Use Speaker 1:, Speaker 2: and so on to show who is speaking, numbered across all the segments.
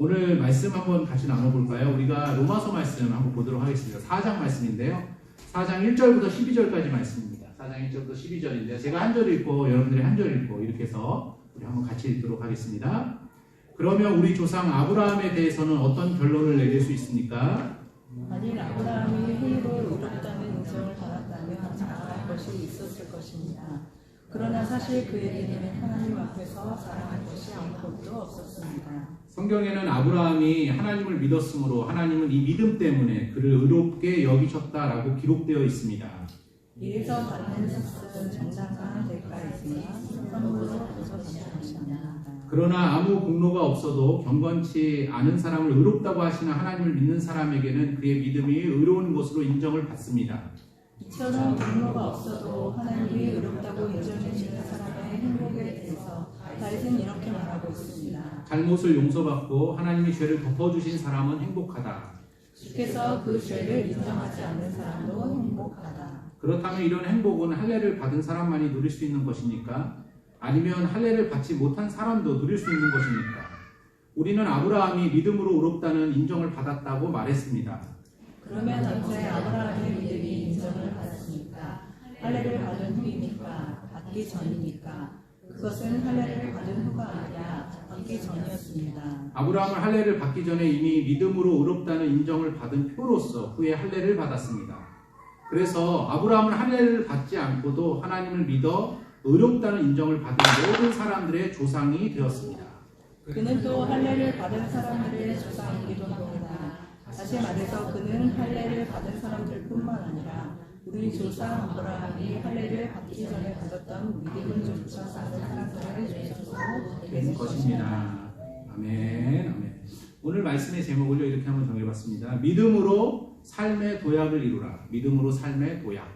Speaker 1: 오늘 말씀 한번 같이 나눠볼까요? 우리가 로마서 말씀 한번 보도록 하겠습니다. 4장 말씀인데요. 4장 1절부터 12절까지 말씀입니다. 4장 1절부터 12절인데 제가 한 절 읽고 여러분들이 한 절 읽고 이렇게 해서 우리 한번 같이 읽도록 하겠습니다. 그러면 우리 조상 아브라함에 대해서는 어떤 결론을 내릴 수 있습니까?
Speaker 2: 만일 아브라함이 힘으로 의롭다는 인정을 받았다면 자랑할 것이 있었을 것입니다. 그러나 사실 그에게는 하나님 앞에서 자랑할 것이 아무것도 없었습니다.
Speaker 1: 성경에는 아브라함이 하나님을 믿었으므로 하나님은 이 믿음 때문에 그를 의롭게 여기셨다라고 기록되어 있습니다.
Speaker 2: 이에서 받는 삭은 정당한 대가이지만 선물로 벗어나지 않습니다.
Speaker 1: 그러나 아무 공로가 없어도 경건치 않은 사람을 의롭다고 하시는 하나님을 믿는 사람에게는 그의 믿음이 의로운 것으로 인정을 받습니다.
Speaker 2: 이처럼 공로가 없어도 하나님이 의롭다고 인정해 주는 사람의 행복에 대해서 다윗은 이렇게 말하고 있습니다.
Speaker 1: 잘못을 용서받고 하나님이 죄를 덮어주신 사람은 행복하다.
Speaker 2: 주께서 그 죄를 인정하지 않는 사람도 행복하다.
Speaker 1: 그렇다면 이런 행복은 할례를 받은 사람만이 누릴 수 있는 것입니까? 아니면 할례를 받지 못한 사람도 누릴 수 있는 것입니까? 우리는 아브라함이 믿음으로 의롭다는 인정을 받았다고 말했습니다.
Speaker 2: 그러면 언제 아브라함의 믿음이 인정을 받았습니까? 할례를 받은 후입니까? 받기 전입니까? 그것은 할례를 받은 후가 아니라 받기 전이었습니다.
Speaker 1: 아브라함은 할례를 받기 전에 이미 믿음으로 의롭다는 인정을 받은 표로서 후에 할례를 받았습니다. 그래서 아브라함은 할례를 받지 않고도 하나님을 믿어 의롭다는 인정을 받은 모든 사람들의 조상이 되었습니다.
Speaker 2: 그는 또 할례를 받은 사람들의 조상이기도 합니다. 다시 말해서 그는 할례를 받은 사람들뿐만 아니라 우리 조상 아브라함이 할례를 받기 전에 가졌던 믿음을 조차 쌓은 사람들의 조상으로
Speaker 1: 된 것입니다. 아멘, 아멘. 오늘 말씀의 제목을요 이렇게 한번 정해봤습니다. 믿음으로 삶의 도약을 이루라. 믿음으로 삶의 도약,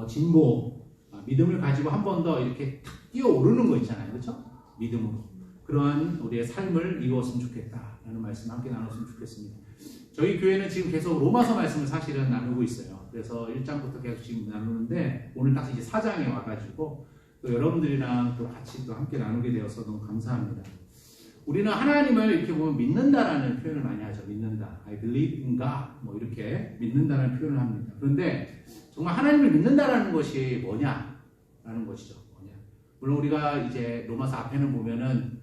Speaker 1: 진보. 믿음을 가지고 한 번 더 이렇게 탁 뛰어오르는 거 있잖아요, 그렇죠? 믿음으로 그러한 우리의 삶을 이루었으면 좋겠다라는 말씀 함께 나눴으면 좋겠습니다. 저희 교회는 지금 계속 로마서 말씀을 사실은 나누고 있어요. 그래서 1장부터 계속 지금 나누는데 오늘 딱 이제 4장에 와가지고 또 여러분들이랑 또 같이 또 함께 나누게 되어서 너무 감사합니다. 우리는 하나님을 이렇게 보면 믿는다라는 표현을 많이 하죠. 믿는다. I believe in God. 뭐 이렇게 믿는다라는 표현을 합니다. 그런데 정말 하나님을 믿는다라는 것이 뭐냐라는 것이죠. 뭐냐. 물론 우리가 이제 로마서 앞에는 보면은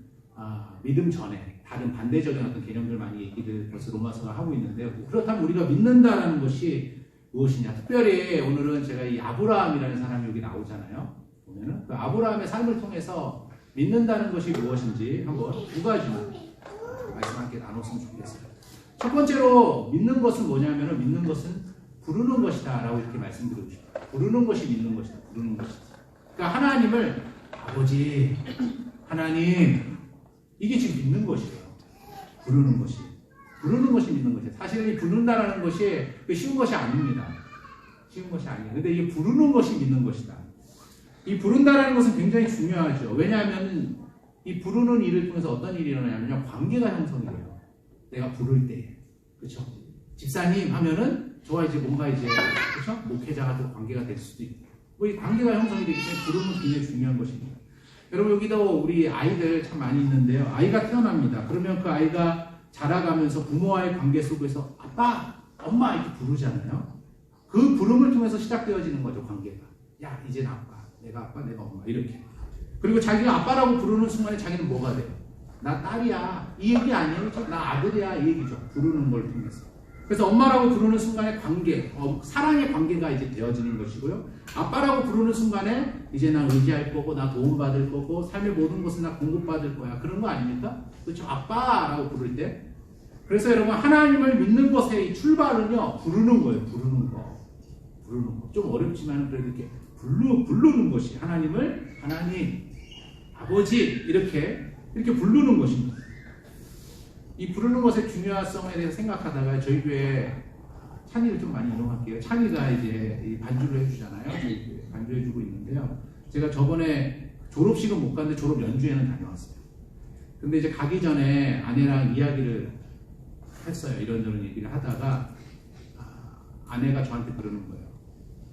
Speaker 1: 믿음 전에 다른 반대적인 어떤 개념들 많이 얘기를 벌써 로마서가 하고 있는데요. 그렇다면 우리가 믿는다라는 것이 무엇이냐. 특별히 오늘은 제가 이 아브라함이라는 사람이 여기 나오잖아요. 보면은 그 아브라함의 삶을 통해서 믿는다는 것이 무엇인지 한번 두 가지만 말씀 함께 나눴으면 좋겠어요. 첫 번째로 믿는 것은 뭐냐면은 믿는 것은 부르는 것이다 라고 이렇게 말씀드리고 싶어요. 부르는 것이 믿는 것이다. 부르는 것이다. 그러니까 하나님을 아버지, 하나님, 이게 지금 믿는 것이에요. 부르는 것이. 부르는 것이 믿는 것이에요. 사실은 이 부른다라는 것이 쉬운 것이 아닙니다. 쉬운 것이 아니에요. 근데 이게 부르는 것이 믿는 것이다. 이 부른다라는 것은 굉장히 중요하죠. 왜냐하면 이 부르는 일을 통해서 어떤 일이 일어나냐면요. 관계가 형성이 돼요. 내가 부를 때. 그렇죠? 집사님 하면은 저와 이제 뭔가 이제 그렇죠? 목회자가 또 관계가 될 수도 있고. 뭐 이 관계가 형성이 되기 때문에 부르는 굉장히 중요한 것입니다. 여러분 여기도 우리 아이들 참 많이 있는데요. 아이가 태어납니다. 그러면 그 아이가 자라가면서 부모와의 관계 속에서 아빠, 엄마 이렇게 부르잖아요. 그 부름을 통해서 시작되어지는 거죠. 관계가. 야 이제는 아빠. 내가 아빠, 내가 엄마 이렇게. 그리고 자기가 아빠라고 부르는 순간에 자기는 뭐가 돼요? 나 딸이야. 이 얘기 아니에요? 나 아들이야. 이 얘기죠. 부르는 걸 통해서. 그래서 엄마라고 부르는 순간에 관계, 사랑의 관계가 이제 되어지는 것이고요. 아빠라고 부르는 순간에 이제 나 의지할 거고, 나 도움받을 거고, 삶의 모든 것은 나 공급받을 거야. 그런 거 아닙니까? 그렇죠? 아빠라고 부를 때. 그래서 여러분 하나님을 믿는 것의 출발은요. 부르는 거예요. 부르는 거. 부르는 거. 좀 어렵지만 그래도 이렇게 부르는 것이 하나님을 하나님, 아버지 이렇게 부르는 것입니다. 이 부르는 것의 중요성에 대해서 생각하다가 저희 교회 찬이를 좀 많이 이용할게요. 찬이가 이제 반주를 해주잖아요. 저희 교회 반주해주고 있는데요. 제가 저번에 졸업식은 못 갔는데 졸업 연주회는 다녀왔어요. 근데 이제 가기 전에 아내랑 이야기를 했어요. 이런저런 얘기를 하다가 아내가 저한테 그러는 거예요.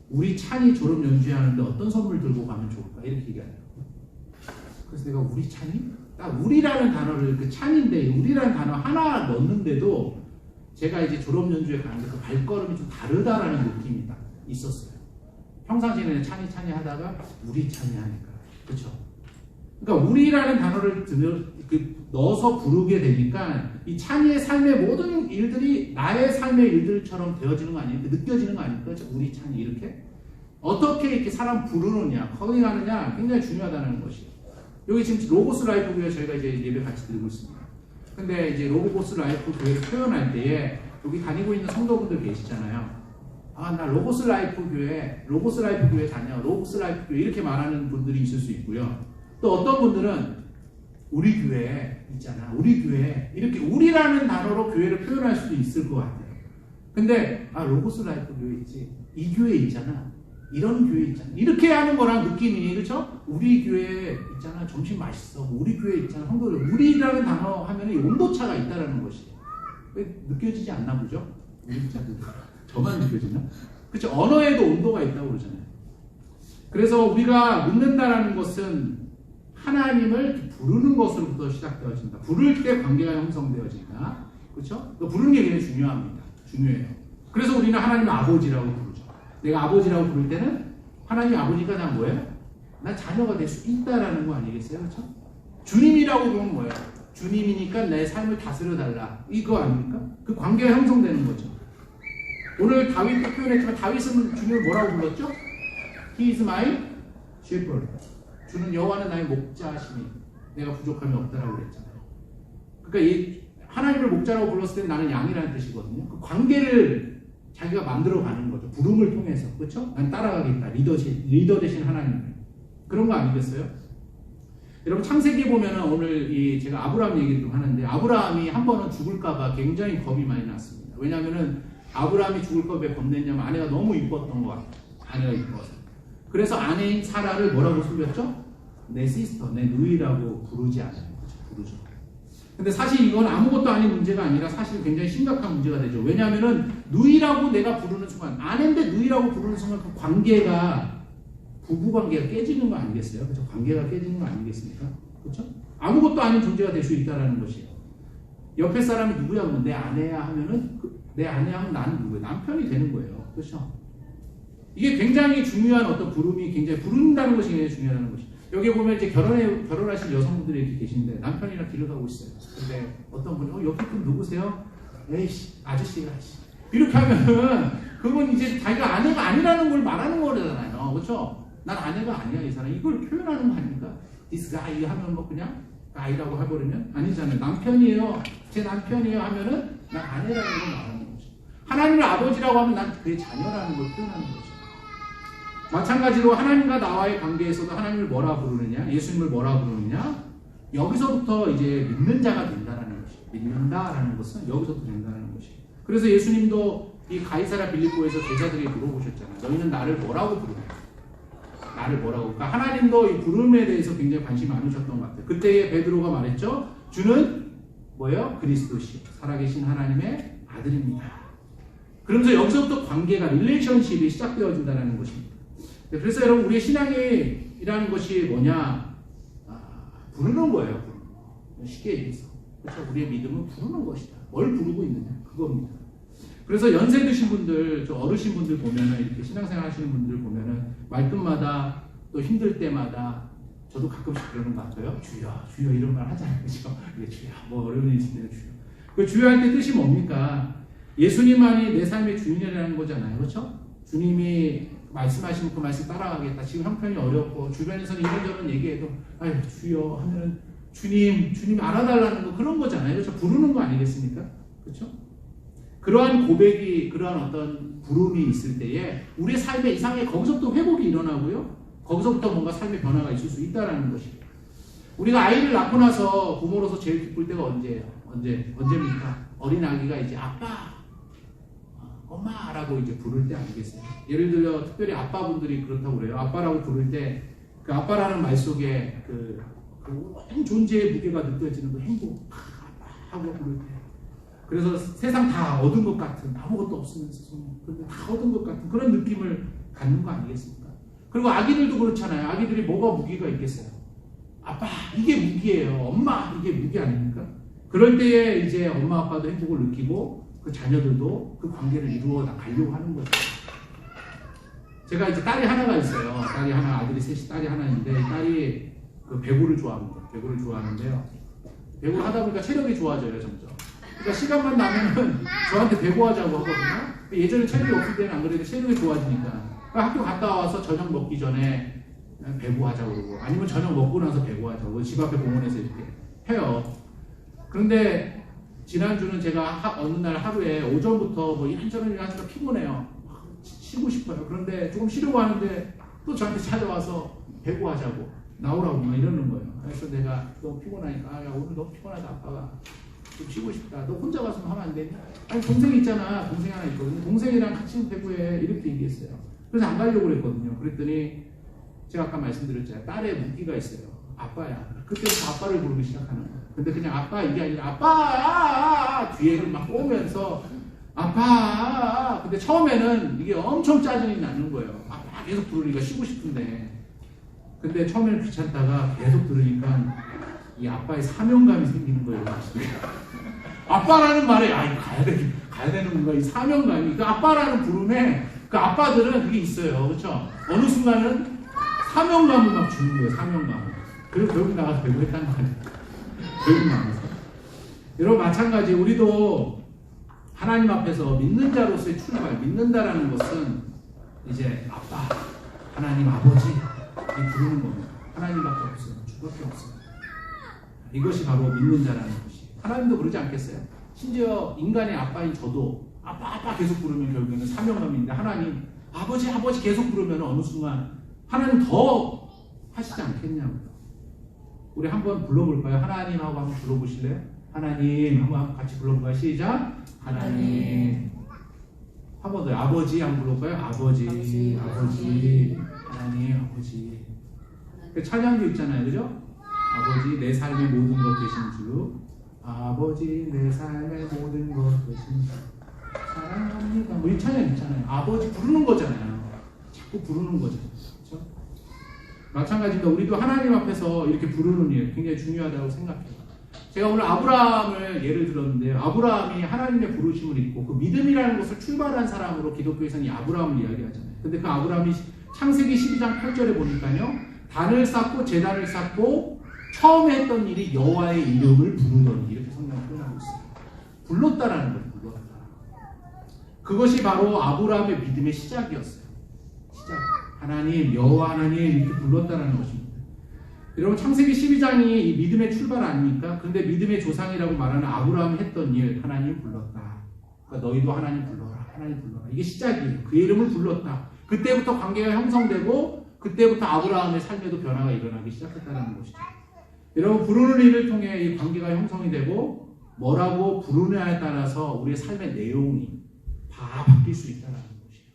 Speaker 1: 우리 찬이 졸업 연주회 하는데 어떤 선물 들고 가면 좋을까? 이렇게 얘기하네요. 그래서 내가 우리 찬이? 딱 우리라는 단어를 그 찬인데 우리라는 단어 하나 넣는데도 제가 이제 졸업 연주회 가는데 그 발걸음이 좀 다르다라는 느낌이 딱 있었어요. 평상시에는 찬이 하다가 우리 찬이 하니까 그렇죠. 그러니까 우리라는 단어를 넣어서 부르게 되니까 이 찬이의 삶의 모든 일들이 나의 삶의 일들처럼 되어지는 거 아닙니까? 느껴지는 거 아닙니까? 우리 찬이 이렇게 어떻게 이렇게 사람 부르느냐, 커밍하느냐 굉장히 중요하다는 것이에요. 여기 지금 로고스 라이프 교회 저희가 이제 예배 같이 드리고 있습니다. 근데 이제 로고스 라이프 교회를 표현할 때에 여기 다니고 있는 성도분들 계시잖아요. 아, 나 로고스 라이프 교회 다녀, 로고스 라이프 교회 이렇게 말하는 분들이 있을 수 있고요. 또 어떤 분들은 우리 교회 있잖아, 우리 교회 이렇게 우리라는 단어로 교회를 표현할 수도 있을 것 같아요. 근데 아, 로고스 라이프 교회 있지, 이 교회 있잖아, 이런 교회 있잖아, 이렇게 하는 거랑 느낌이 그렇죠? 우리 교회 있잖아, 점심 맛있어, 우리 교회 있잖아, 성도들 우리라는 단어 하면 이 온도차가 있다라는 것이 느껴지지 않나 보죠? 우리 자들 저만 느껴지나? 그렇죠? 언어에도 온도가 있다고 그러잖아요. 그래서 우리가 묻는다라는 것은 하나님을 부르는 것으로부터 시작되어진다. 부를 때 관계가 형성되어진다. 그렇죠? 부르는 게 굉장히 중요합니다. 중요해요. 그래서 우리는 하나님을 아버지라고 부르죠. 내가 아버지라고 부를 때는 하나님 아버지가 난 뭐예요? 난 자녀가 될 수 있다라는 거 아니겠어요? 그렇죠? 주님이라고 부르면 뭐예요? 주님이니까 내 삶을 다스려 달라. 이거 아닙니까? 그 관계가 형성되는 거죠. 오늘 다윗도 표현했지만 다윗은 주님을 뭐라고 불렀죠? He is my shepherd. 주는 여호와는 나의 목자시니 내가 부족함이 없다라고 그랬잖아요. 그러니까 이 하나님을 목자라고 불렀을 때 나는 양이라는 뜻이거든요. 그 관계를 자기가 만들어가는 거죠. 부름을 통해서. 그렇죠? 난 따라가겠다. 리더 대신 하나님을. 그런 거 아니겠어요? 여러분 창세기에 보면은 오늘 제가 아브라함 얘기를 좀 하는데 아브라함이 한 번은 죽을까봐 굉장히 겁이 많이 났습니다. 왜냐하면은 아브라함이 죽을까 왜 겁냈냐면 아내가 너무 이뻤던 것 같아요. 아내가 이뻐서. 그래서 아내인 사라를 뭐라고 속였죠? 내 시스터, 내 누이라고 부르지 않아요. 부르죠. 근데 사실 이건 아무것도 아닌 문제가 아니라 사실 굉장히 심각한 문제가 되죠. 왜냐하면은 누이라고 내가 부르는 순간, 아내인데 누이라고 부르는 순간 그 관계가 부부 관계가 깨지는 거 아니겠어요? 그렇죠? 관계가 깨지는 거 아니겠습니까? 그렇죠? 아무것도 아닌 존재가 될 수 있다라는 것이에요. 옆에 사람이 누구야 하면 내 아내야 하면은 내 아내 하면 나는 누구예요? 남편이 되는 거예요. 그렇죠? 이게 굉장히 중요한 어떤 부름이 굉장히 부른다는 것이 굉장히 중요하다는 것이. 여기 보면 이제 결혼하신 여성분들이 이렇게 계신데 남편이랑 길을 가고 있어요. 근데 어떤 분이 옆에 분 누구세요? 에이씨 아저씨가 이렇게 하면은 그건 이제 자기가 아내가 아니라는 걸 말하는 거잖아요. 그렇죠? 난 아내가 아니야 이 사람. 이걸 표현하는 거 아닙니까? This guy 하면 뭐 그냥 guy라고 해버리면 아니잖아요. 남편이에요. 제 남편이에요 하면은 난 아내라는 걸 말하는 거죠. 하나님을 아버지라고 하면 난 그의 자녀라는 걸 표현하는 거죠. 마찬가지로 하나님과 나와의 관계에서도 하나님을 뭐라 부르느냐, 예수님을 뭐라 부르느냐, 여기서부터 이제 믿는 자가 된다라는 것이. 믿는다라는 것은 여기서부터 된다는 것이. 그래서 예수님도 이 가이사랴 빌립보에서 제자들에게 물어보셨잖아요. 너희는 나를 뭐라고 부르냐? 나를 뭐라고? 그러니까 하나님도 이 부름에 대해서 굉장히 관심이 많으셨던 것 같아요. 그때에 베드로가 말했죠. 주는 뭐예요? 그리스도시요. 살아계신 하나님의 아들입니다. 그러면서 여기서부터 관계가, 릴레이션십이 시작되어진다는 것입니다. 그래서 여러분 우리의 신앙이라는 것이 뭐냐? 부르는 거예요. 쉽게 얘기해서. 그렇죠? 우리의 믿음은 부르는 것이다. 뭘 부르고 있느냐? 그겁니다. 그래서 연세 드신 분들, 저 어르신 분들 보면은 이렇게 신앙생활 하시는 분들 보면은 말끝마다 또 힘들 때마다 저도 가끔씩 그러는 것 같아요. 주여, 주여 이런 말 하잖아요. 그렇죠? 주여, 뭐 어려운 일 있을 때는 주여. 그 주여 할 때 뜻이 뭡니까? 예수님만이 내 삶의 주인이라는 거잖아요. 그렇죠? 주님이 말씀하시면 그 말씀 따라가겠다. 지금 형편이 어렵고 주변에서는 이런저런 얘기해도 아유 주여 하면은 주님 알아달라는 거 그런 거잖아요. 그렇죠? 부르는 거 아니겠습니까? 그렇죠? 그러한 고백이 그러한 어떤 부름이 있을 때에 우리의 삶의 이상의 거기서부터 회복이 일어나고요. 거기서부터 뭔가 삶의 변화가 있을 수 있다라는 것입니다. 우리가 아이를 낳고 나서 부모로서 제일 기쁠 때가 언제예요? 언제입니까? 어린 아기가 이제 아빠 엄마라고 이제 부를 때 아니겠어요? 예를 들어 특별히 아빠분들이 그렇다고 그래요. 아빠라고 부를 때 그 아빠라는 말 속에 그 온 존재의 무게가 느껴지는 그 행복 아빠 하고 부를 때 그래서 세상 다 얻은 것 같은 아무것도 없으면서 그런데 다 얻은 것 같은 그런 느낌을 갖는 거 아니겠습니까? 그리고 아기들도 그렇잖아요. 아기들이 뭐가 무게가 있겠어요? 아빠 이게 무기예요. 엄마 이게 무기 아닙니까? 그럴 때에 이제 엄마 아빠도 행복을 느끼고 그 자녀들도 그 관계를 이루어 나가려고 하는 거죠. 제가 이제 딸이 하나가 있어요. 딸이 하나, 아들이 셋이, 딸이 하나 있는데 딸이 그 배구를 좋아합니다. 배구를 좋아하는데요. 배구를 하다 보니까 체력이 좋아져요, 점점. 그러니까 시간만 나면은 저한테 배구하자고 하거든요. 예전에 체력이 없을 때는 안 그래도 체력이 좋아지니까. 그러니까 학교 갔다 와서 저녁 먹기 전에 배구하자고 그러고 아니면 저녁 먹고 나서 배구하자고 집 앞에 공원에서 이렇게 해요. 그런데 지난주는 제가 어느 날 하루에 오전부터 뭐 이런저런 일 하니까 피곤해요. 쉬고 싶어요. 그런데 조금 쉬려고 하는데 또 저한테 찾아와서 배구하자고 나오라고 막 이러는 거예요. 그래서 내가 너무 피곤하니까 야 오늘 너무 피곤하다 아빠가 좀 쉬고 싶다. 너 혼자 가서 하면 안 되니? 아니 동생이 있잖아. 동생 하나 있거든요. 동생이랑 같이 배구해 이렇게 얘기했어요. 그래서 안 가려고 그랬거든요. 그랬더니 제가 아까 말씀드렸잖아요. 딸의 무기가 있어요. 아빠야. 그때부터 아빠를 부르기 시작하는 거예요. 근데 그냥 아빠 이게 아니라 아빠 뒤에를 막 꼬면서 아빠. 근데 처음에는 이게 엄청 짜증이 나는 거예요. 아빠 계속 부르니까 쉬고 싶은데. 근데 처음에는 귀찮다가 계속 들으니까 이 아빠의 사명감이 생기는 거예요. 아빠라는 말에 가야 되는 건가 이 사명감이. 그 아빠라는 부름에 그 아빠들은 그게 있어요. 그렇죠? 어느 순간은 사명감을 막 주는 거예요. 사명감을. 그리고 결국 나가서 배구했단 말이에요. 결국 나가서. 여러분 마찬가지 우리도 하나님 앞에서 믿는 자로서의 출발, 믿는다라는 것은 이제 아빠, 하나님 아버지 부르는 겁니다. 하나님밖에 없어요. 주밖에 없어요. 이것이 바로 믿는 자라는 것이. 하나님도 그러지 않겠어요? 심지어 인간의 아빠인 저도 아빠 계속 부르면 결국에는 사명감인데 하나님 아버지 계속 부르면 어느 순간 하나님 더 하시지 않겠냐고요. 우리 한번 불러볼까요? 하나님 하고 한번 불러보실래요? 하나님 한번 같이 불러볼까요? 시작. 하나님. 한 번 더 아버지 한번 불러볼까요? 아버지. 하나님 아버지. 그 찬양도 있잖아요, 그죠? 아버지 내 삶의 모든 것 되신 주. 아버지 내 삶의 모든 것 되신 주. 사랑합니다. 뭐 이 찬양 있잖아요. 아버지 부르는 거잖아요. 자꾸 부르는 거잖아요. 그렇죠? 마찬가지입니다. 우리도 하나님 앞에서 이렇게 부르는 일 굉장히 중요하다고 생각해요. 제가 오늘 아브라함을 예를 들었는데요. 아브라함이 하나님의 부르심을 입고 그 믿음이라는 것을 출발한 사람으로 기독교에서는 이 아브라함을 이야기하잖아요. 근데 그 아브라함이 창세기 12장 8절에 보니까요. 단을 쌓고 제단을 쌓고 처음에 했던 일이 여호와의 이름을 부르더니 이렇게 성경을 표현하고 있어요. 불렀다라는 거예요. 불렀다. 그것이 바로 아브라함의 믿음의 시작이었어요. 시작. 하나님, 여호와 하나님 이렇게 불렀다라는 것입니다. 여러분 창세기 12장이 이 믿음의 출발 아닙니까? 근데 믿음의 조상이라고 말하는 아브라함이 했던 일 하나님 불렀다. 그러니까 너희도 하나님 불러라. 하나님 불러라. 이게 시작이에요. 그의 이름을 불렀다. 그때부터 관계가 형성되고 그때부터 아브라함의 삶에도 변화가 일어나기 시작했다는 것이죠. 여러분 부르는 일을 통해 이 관계가 형성이 되고 뭐라고 부르느냐에 따라서 우리의 삶의 내용이 다 바뀔 수 있다는 것이에요.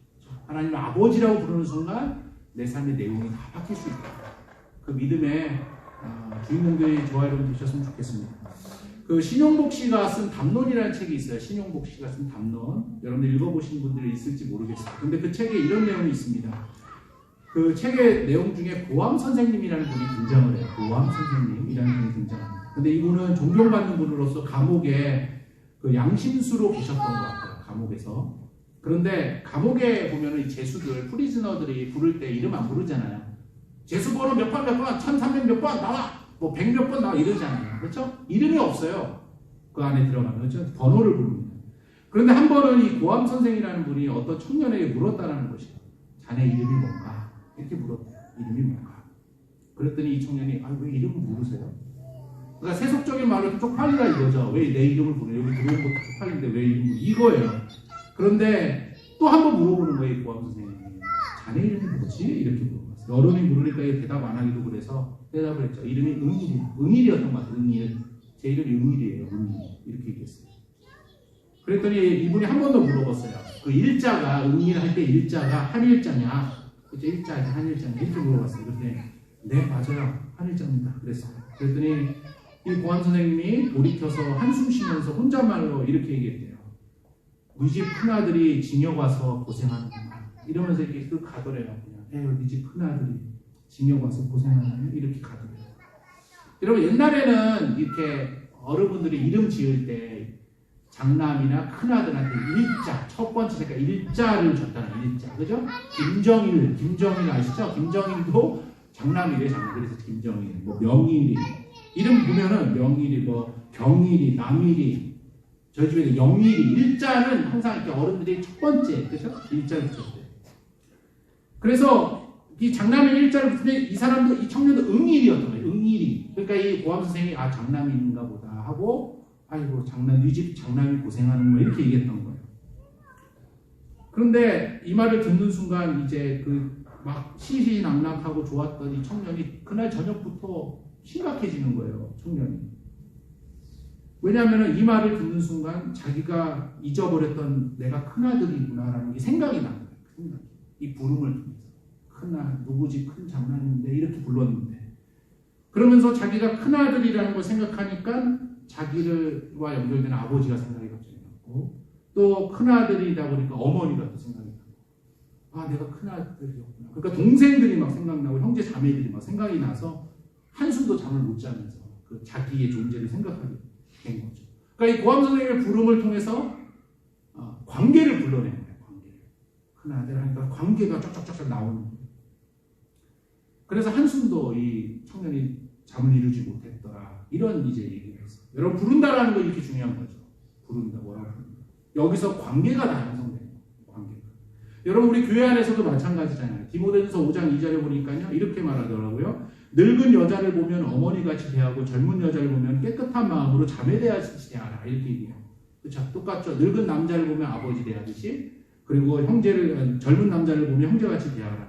Speaker 1: 하나님을 아버지라고 부르는 순간 내 삶의 내용이 다 바뀔 수 있다. 그 믿음의 주인공들이 저와 여러분 되셨으면 좋겠습니다. 그 신용복 씨가 쓴 담론이라는 책이 있어요. 신용복 씨가 쓴 담론. 여러분들 읽어보신 분들이 있을지 모르겠어요. 근데 그 책에 이런 내용이 있습니다. 그 책의 내용 중에 보암 선생님이라는 분이 등장을 해요. 보암 선생님이라는 분이 등장합니다. 근데 이분은 존경받는 분으로서 감옥에 그 양심수로 계셨던 것 같아요. 감옥에서. 그런데 감옥에 보면은 이 죄수들, 프리즈너들이 부를 때 이름 안 부르잖아요. 죄수번호 몇 번, 1300 몇 번 나와! 뭐 100 몇 번 나와! 이러잖아요. 그렇죠? 이름이 없어요. 그 안에 들어가면. 그렇죠? 번호를 부릅니다. 그런데 한 번은 이 고암 선생이라는 분이 어떤 청년에게 물었다는 것이에요. 자네 이름이 뭔가? 이렇게 물었대요. 이름이 뭔가? 그랬더니 이 청년이 왜 이름을 모르세요? 그러니까 세속적인 말로 쪽팔리다 이거죠. 왜 내 이름을 부르냐? 여기 들어온 것도 쪽팔린데 왜 이름을 이거예요. 그런데 또 한 번 물어보는 거예요. 이 고암 선생님이. 자네 이름이 뭐지? 이렇게 물어봤어요. 여론이 물으니까 대답 안 하기도 그래서 대답을 했죠. 이름이 응일이었던 것 같아요. 응일. 제 이름이 응일이에요. 응일. 이렇게 얘기했어요. 그랬더니 이분이 한 번 더 물어봤어요. 그 일자가 응일 할 때 일자가 한일자냐? 그죠? 일자냐 한일자냐? 이렇게 물어봤어요. 그랬더니 네 맞아요. 한일자입니다. 그랬어요. 그랬더니 이 고암 선생님이 돌이켜서 한숨 쉬면서 혼잣말로 이렇게 얘기했대요. 우리 집 큰아들이 징역 와서 고생하는구나. 이러면서 이렇게 가더래요. 그냥. 우리 집 큰아들이 징역 와서 고생하나요? 이렇게 가더래요. 여러분 옛날에는 이렇게 어른분들이 이름 지을 때 장남이나 큰아들한테 일자, 첫 번째 새가 일자를 줬다는 일자, 그죠? 김정일 아시죠? 김정일도 장남이래, 장남. 그래서 김정일, 뭐 명일이, 이름 보면은 명일이, 뭐 경일이, 남일이, 저희 집에도 영일이, 일자는 항상 이렇게 어른들이 첫 번째, 그죠? 일자를 붙였대요. 그래서 이 장남인 일자를 붙는데 이 사람도, 이 청년도 응일이었던 거예요. 응일이. 그러니까 이 고함 선생님이 아 장남인가 보다 하고 아이고 네 집 장남이 고생하는 거 이렇게 얘기했던 거예요. 그런데 이 말을 듣는 순간 이제 그 막 시시낙낙하고 좋았던 이 청년이 그날 저녁부터 심각해지는 거예요. 청년이. 왜냐하면 이 말을 듣는 순간 자기가 잊어버렸던 내가 큰아들이구나라는 게 생각이 나는 거예요. 이 부름을 통해서. 큰아들, 누구지 큰 장남인데 이렇게 불렀는데. 그러면서 자기가 큰아들이라는 걸 생각하니까 자기와 연결된 아버지가 생각이 갑자기 났고 또 큰아들이다 보니까 어머니가 또 생각이 나고 아 내가 큰아들이었구나. 그러니까 동생들이 막 생각나고 형제 자매들이 막 생각이 나서 한숨도 잠을 못 자면서 그 자기의 존재를 생각하게 된 거죠. 그러니까 이 고함 선생님의 부름을 통해서 관계를 불러내는 거예요. 관계를. 큰아들 하니까 관계가 쫙쫙쫙 나오는 거예요. 그래서 한숨도 이 청년이 잠을 이루지 못했더라. 이런 이제 얘기를 했어요. 여러분 부른다라는 거 이렇게 중요한 거죠. 부른다, 뭐라고 부른다. 여기서 관계가 다 형성되는 거예요. 관계가. 여러분 우리 교회 안에서도 마찬가지잖아요. 디모데전서 5장 2절에 보니까요. 이렇게 말하더라고요. 늙은 여자를 보면 어머니같이 대하고 젊은 여자를 보면 깨끗한 마음으로 자매대하듯이 대하라. 이렇게 얘기해요. 그렇죠? 똑같죠. 늙은 남자를 보면 아버지 대하듯이 그리고 젊은 남자를 보면 형제같이 대하라.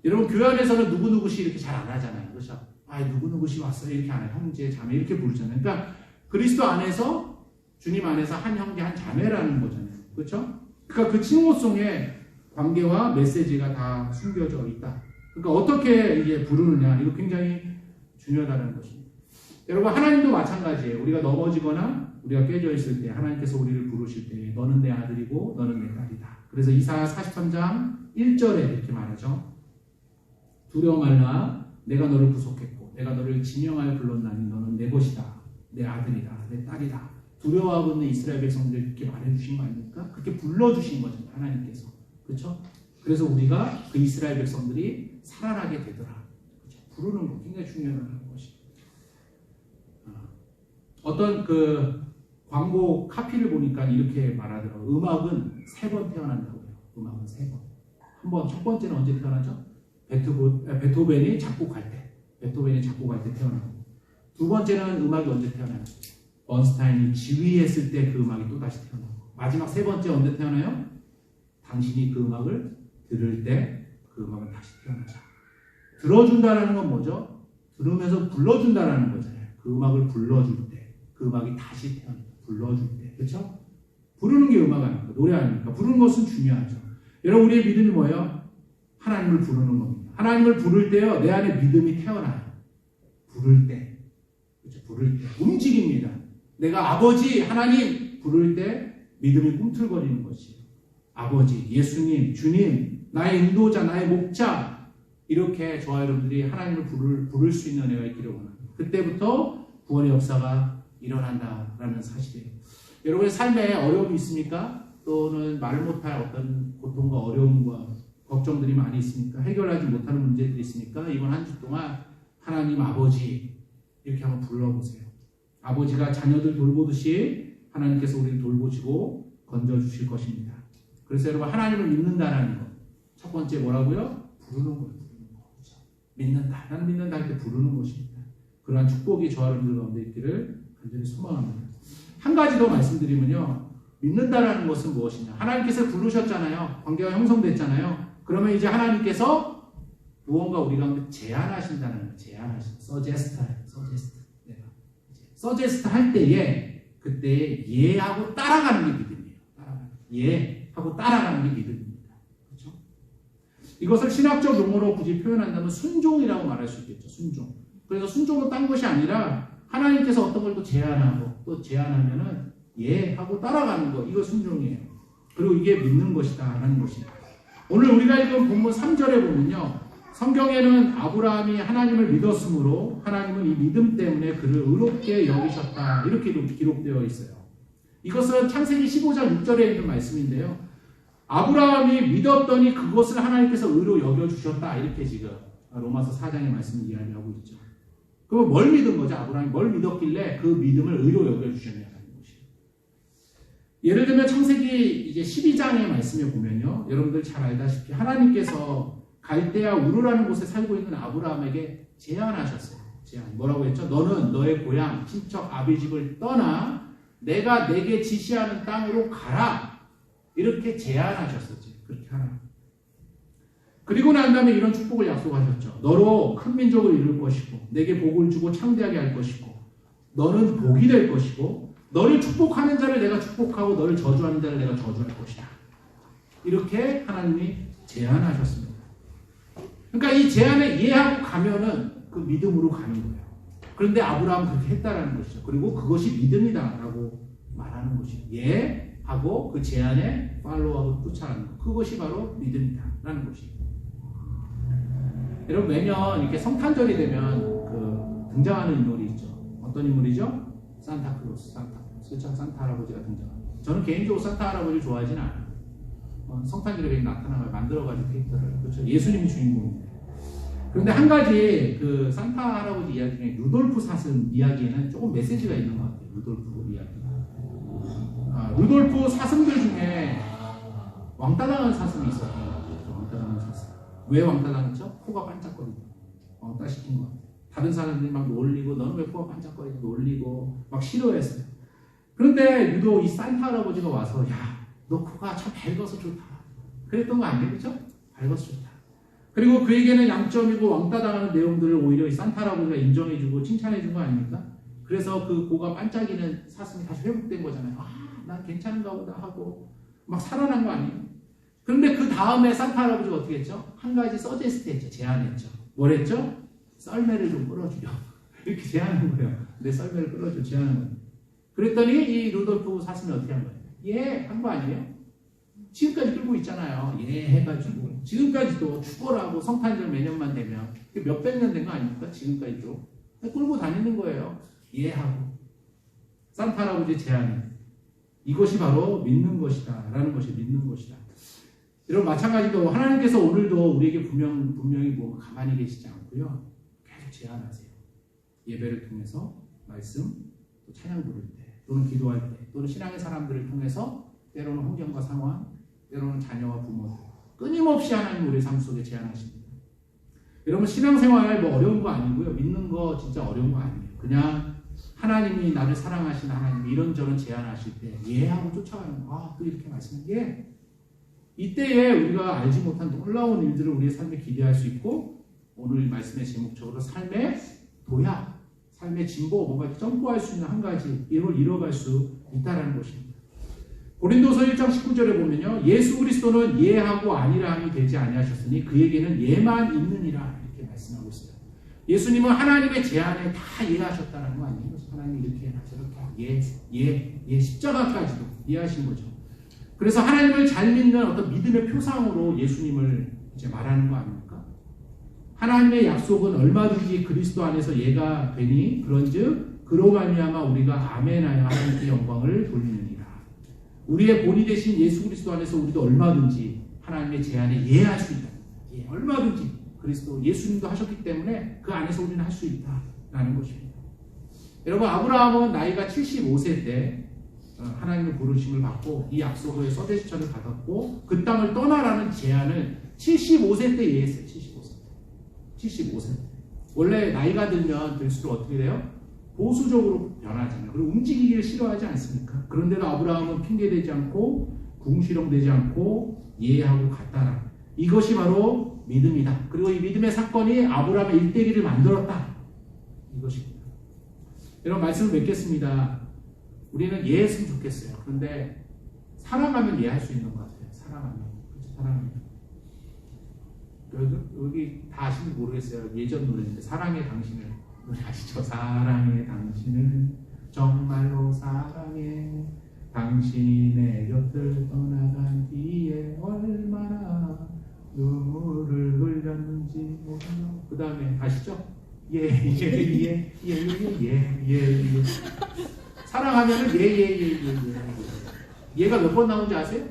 Speaker 1: 여러분 교회 안에서는 누구누구시 이렇게 잘 안 하잖아요. 그렇죠? 아 누구누구시 왔어요. 이렇게 안 해요. 형제, 자매 이렇게 부르잖아요. 그러니까 그리스도 안에서 주님 안에서 한 형제, 한 자매라는 거잖아요. 그렇죠? 그러니까 그 칭호송에 관계와 메시지가 다 숨겨져 있다. 그러니까 어떻게 이제 부르느냐 이거 굉장히 중요하다는 것입니다. 여러분 하나님도 마찬가지예요. 우리가 넘어지거나 우리가 깨져 있을 때 하나님께서 우리를 부르실 때 너는 내 아들이고 너는 내 딸이다. 그래서 이사야 43장 1절에 이렇게 말하죠. 두려워 말라 내가 너를 구속했고 내가 너를 지명하여 불렀나니 너는 내 것이다. 내 아들이다. 내 딸이다. 두려워하고 있는 이스라엘 백성들 이렇게 말해주신 거 아닙니까? 그렇게 불러주신 거잖아요. 하나님께서. 그렇죠? 그래서 우리가 그 이스라엘 백성들이 살아나게 되더라. 그렇죠? 부르는 거 굉장히 중요한 것입니다. 어떤 그 광고 카피를 보니까 이렇게 말하더라고요. 음악은 3번 태어난다고 해요. 음악은 3번. 한번 첫 번째는 언제 태어나죠? 베토벤이 작곡할 때 태어나고 두 번째는 음악이 언제 태어나요? 번스타인이 지휘했을 때 그 음악이 또 다시 태어나고 마지막 3번째 언제 태어나요? 당신이 그 음악을 들을 때 그 음악은 다시 태어나자. 들어준다라는 건 뭐죠? 들으면서 불러준다라는 거잖아요. 그 음악을 불러줄 때 그 음악이 다시 태어난다. 불러줄 때. 그렇죠? 부르는 게 음악 아닙니까? 노래 아닙니까? 부르는 것은 중요하죠. 여러분 우리의 믿음이 뭐예요? 하나님을 부르는 겁니다. 하나님을 부를 때요, 내 안에 믿음이 태어나요. 부를 때. 그렇죠? 부를 때. 움직입니다. 내가 아버지, 하나님 부를 때 믿음이 꿈틀거리는 것이에요. 아버지, 예수님, 주님, 나의 인도자, 나의 목자. 이렇게 저와 여러분들이 하나님을 부를 수 있는 은혜가 있기를 원합니다. 그때부터 구원의 역사가 일어난다라는 사실이에요. 여러분의 삶에 어려움이 있습니까? 또는 말 못할 어떤 고통과 어려움과 걱정들이 많이 있습니까? 해결하지 못하는 문제들이 있습니까? 이번 한 주 동안 하나님 아버지 이렇게 한번 불러보세요. 아버지가 자녀들 돌보듯이 하나님께서 우리를 돌보시고 건져주실 것입니다. 그래서 여러분 하나님을 믿는다라는 것. 첫 번째 뭐라고요? 부르는 거예요. 그렇죠? 믿는다. 나는 믿는다 할 때 부르는 것입니다. 그러한 축복이 저와 여러분들 가운데 있기를 간절히 소망합니다. 한 가지 더 말씀드리면요. 믿는다라는 것은 무엇이냐? 하나님께서 부르셨잖아요. 관계가 형성됐잖아요. 그러면 이제 하나님께서 무언가 우리 가운데 제안하신다는 거예요. 서제스트 할 때에 그때 예하고 따라가는 게 믿음이에요. 예하고 따라가는 게 믿음입니다. 그렇죠? 이것을 신학적 용어로 굳이 표현한다면 순종이라고 말할 수 있겠죠. 순종. 그래서 순종은 딴 것이 아니라 하나님께서 어떤 걸 또 제안하고 또 제안하면은 예하고 따라가는 거. 이거 순종이에요. 그리고 이게 믿는 것이다 하는 것입니다. 오늘 우리가 읽은 본문 3절에 보면요. 성경에는 아브라함이 하나님을 믿었으므로 하나님은 이 믿음 때문에 그를 의롭게 여기셨다. 이렇게 기록되어 있어요. 이것은 창세기 15장 6절에 있는 말씀인데요. 아브라함이 믿었더니 그것을 하나님께서 의로 여겨주셨다. 이렇게 지금 로마서 4장의 말씀을 이야기하고 있죠. 그럼 뭘 믿은 거죠? 아브라함이 뭘 믿었길래 그 믿음을 의로 여겨주셨냐는 것이에요. 예를 들면 창세기 이제 12장의 말씀에 보면요. 여러분들 잘 알다시피 하나님께서 갈대아 우르라는 곳에 살고 있는 아브라함에게 제안하셨어요. 제안. 뭐라고 했죠? 너는 너의 고향, 친척, 아비 집을 떠나 내가 내게 지시하는 땅으로 가라. 이렇게 제안하셨었죠. 그렇게 하라. 그리고 난 다음에 이런 축복을 약속하셨죠. 너로 큰 민족을 이룰 것이고 내게 복을 주고 창대하게 할 것이고 너는 복이 될 것이고 너를 축복하는 자를 내가 축복하고 너를 저주하는 자를 내가 저주할 것이다. 이렇게 하나님이 제안하셨습니다. 그러니까 이 제안에 이해하고 가면은 그 믿음으로 가는 거예요. 그런데 아브라함은 그렇게 했다라는 것이죠. 그리고 그것이 믿음이다라고 말하는 것이죠. 하고 그 제안에 팔로우하고 쫓아가는 것. 그것이 바로 믿음이다라는 것이죠. 여러분 매년 이렇게 성탄절이 되면 그 등장하는 인물이 있죠. 어떤 인물이죠? 산타클로스. 그렇죠? 산타 할아버지가 등장합니다. 저는 개인적으로 산타 할아버지를 좋아하지는 않아요. 성탄절에 나타나서 만들어가지고 캐릭터를. 그렇죠? 예수님이 주인공인데. 그런데 한 가지 그 산타 할아버지 이야기 중에 루돌프 사슴 이야기에는 조금 메시지가 있는 것 같아요. 루돌프 이야기. 루돌프 사슴들 중에 왕따 당한 사슴이 있었던 것 같아요. 왕따 당한 사슴. 왜 왕따 당했죠? 코가 반짝거리고 왕따 시킨 것 같아요. 다른 사람들이 막 놀리고 너는 왜 코가 반짝거리고 놀리고 막 싫어했어요. 그런데 유독 이 산타 할아버지가 와서 야, 너 코가 참 밝아서 좋다. 그랬던 거 아니에요? 그렇죠? 밝아서 좋다. 그리고 그에게는 양점이고 왕따 당하는 내용들을 오히려 이 산타 할아버지가 인정해주고 칭찬해준 거 아닙니까? 그래서 그 코가 반짝이는 사슴이 다시 회복된 거잖아요. 난 괜찮은가 보다 하고 막 살아난 거 아니에요? 그런데 그 다음에 산타 할아버지가 어떻게 했죠? 한 가지 서제스트 했죠. 제안했죠. 뭘 했죠? 썰매를 좀 끌어주려. 이렇게 제안한 거예요. 내 썰매를 끌어줘. 제안한 거예요. 그랬더니 이 루돌프 사슴이 어떻게 한 거예요? 한 거 아니에요? 지금까지 끌고 있잖아요. 해가지고 지금까지도 죽어라고 성탄절 매년만 되면 몇백 년 된 거 아닙니까? 지금까지도 끌고 다니는 거예요. 하고 산타 할아버지 제안은 이것이 바로 믿는 것이다 라는 것이 믿는 것이다. 여러분 마찬가지로 하나님께서 오늘도 우리에게 분명히 뭐 가만히 계시지 않고요. 계속 제안하세요. 예배를 통해서 말씀, 또 찬양 부를 때, 또는 기도할 때, 또는 신앙의 사람들을 통해서 때로는 환경과 상황, 때로는 자녀와 부모들 끊임없이 하나님 우리의 삶 속에 제안하십니다. 여러분 신앙생활 뭐 어려운 거 아니고요. 믿는 거 진짜 어려운 거 아니에요. 그냥 하나님이 나를 사랑하시는 하나님이 이런저런 제안하실 때 하고 쫓아가는 거. 또 이렇게 말씀해. 이때에 우리가 알지 못한 놀라운 일들을 우리의 삶에 기대할 수 있고 오늘 말씀의 제목적으로 삶의 도약, 삶의 진보, 뭔가 점프할 수 있는 한 가지 이걸 이뤄갈 수 있다는 것입니다. 고린도서 1장 19절에 보면요. 예수 그리스도는 예하고 아니라함이 되지 아니하셨으니 그에게는 예만 있느니라 이렇게 말씀하고 있어요. 예수님은 하나님의 제안에 다 예하셨다는 거 아니에요? 하나님이 이렇게 해라 저렇게 십자가까지도 이해하신 거죠. 그래서 하나님을 잘 믿는 어떤 믿음의 표상으로 예수님을 이제 말하는 거 아닙니까? 하나님의 약속은 얼마든지 그리스도 안에서 예가 되니 그런즉 그로 말미암아 우리가 아멘하여 하나님께 영광을 돌리느니라. 우리의 본이 되신 예수 그리스도 안에서 우리도 얼마든지 하나님의 제안에 예할 수 있다. 얼마든지 그리스도 예수님도 하셨기 때문에 그 안에서 우리는 할 수 있다라는 것입니다. 여러분 아브라함은 나이가 75세 때 하나님의 부르심을 받고 이 약속의 서대시천을 받았고 그 땅을 떠나라는 제안을 75세 때 예했어요. 75세 때. 원래 나이가 들면 들수록 어떻게 돼요? 보수적으로 변하잖아요. 그리고 움직이기를 싫어하지 않습니까? 그런데도 아브라함은 핑계대지 않고 궁시렁대지 않고 예하고 갔다라. 이것이 바로 믿음이다. 그리고 이 믿음의 사건이 아브라함의 일대기를 만들었다. 이것입니다. 여러분 말씀을 맺겠습니다. 우리는 예했으면 좋겠어요. 그런데 사랑하면 예할 수 있는 것 같아요. 사랑하면. 여기 다 아시는지 모르겠어요. 예전 노래인데 사랑해 당신을 노래 아시죠? 사랑해 당신을 정말로 사랑해 당신이 내 곁을 떠나간 뒤에 얼마나 눈물을 흘려 내렸는지 모르나. 그 다음에 가시죠. 예. 사랑하면은 예. 얘가 몇 번 나오는지 아세요?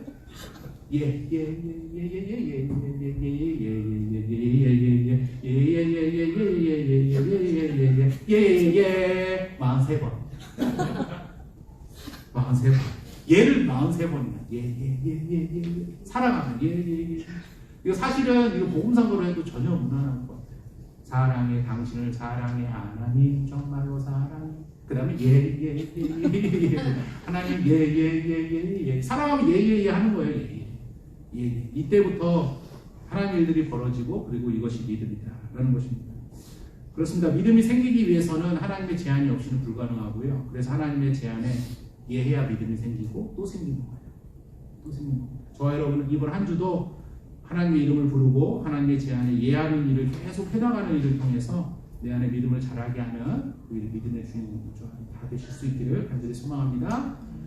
Speaker 1: 예. 43번. 43번. 얘를 43번이나. 예. 사랑하면 예. 이거 사실은 이거 복음상으로 해도 전혀 무난한 것 같아요. 사랑해 당신을 사랑해 하나님 정말로 사랑해. 그 다음에 예. 하나님 예. 사랑하면 예 하는 거예요. 예. 이때부터 하나님의 일들이 벌어지고 그리고 이것이 믿음이다라는 것입니다. 그렇습니다. 믿음이 생기기 위해서는 하나님의 제한이 없이는 불가능하고요. 그래서 하나님의 제한에 예해야 믿음이 생기고 또 생기는 거예요. 저와 여러분은 이번 한 주도 하나님의 이름을 부르고 하나님의 제한에 예하는 일을 계속 해나가는 일을 통해서 내 안에 믿음을 자라게 하는 그 믿음의 주인공 다 되실 수 있기를 간절히 소망합니다.